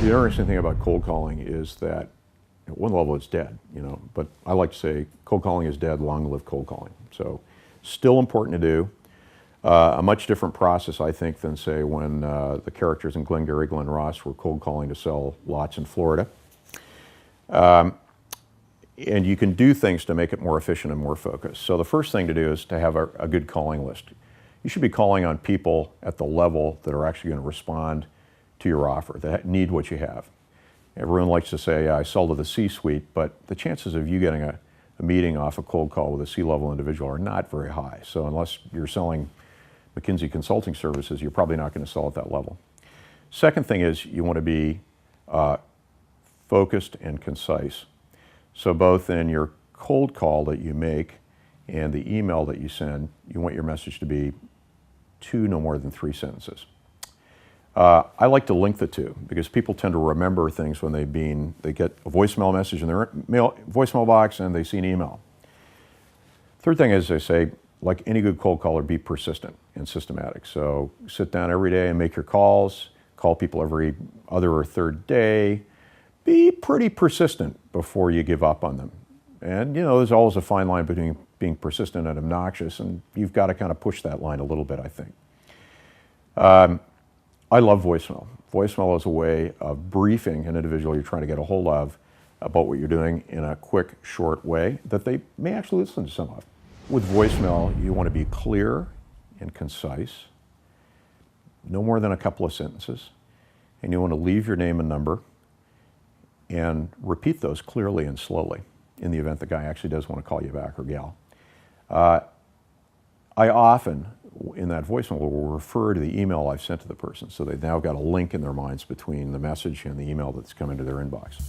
The interesting thing about cold calling is that at one level it's dead, but I like to say cold calling is dead, long live cold calling. So still important to do. A much different process, I think, than say when the characters in Glengarry Glen Ross were cold calling to sell lots in Florida. And you can do things to make it more efficient and more focused. So the first thing to do is to have a good calling list. You should be calling on people at the level that are actually going to respond to your offer, that need what you have. Everyone likes to say, I sell to the C-suite, but the chances of you getting a meeting off a cold call with a C-level individual are not very high. So unless you're selling McKinsey Consulting Services, you're probably not going to sell at that level. Second thing is you want to be focused and concise. So both in your cold call that you make and the email that you send, you want your message to be 2, no more than 3 sentences. I like to link the two because people tend to remember things when they get a voicemail message in their voicemail box and they see an email. Third thing is, I say, like any good cold caller, be persistent and systematic. So sit down every day and make your calls, call people every other or third day. Be pretty persistent before you give up on them. And there's always a fine line between being persistent and obnoxious, and you've got to kind of push that line a little bit, I think. I love voicemail. Voicemail is a way of briefing an individual you're trying to get a hold of about what you're doing in a quick, short way that they may actually listen to some of. With voicemail, you want to be clear and concise, no more than a couple of sentences, and you want to leave your name and number and repeat those clearly and slowly in the event the guy actually does want to call you back or gal. I often, in that voicemail, will refer to the email I've sent to the person, so they've now got a link in their minds between the message and the email that's come into their inbox.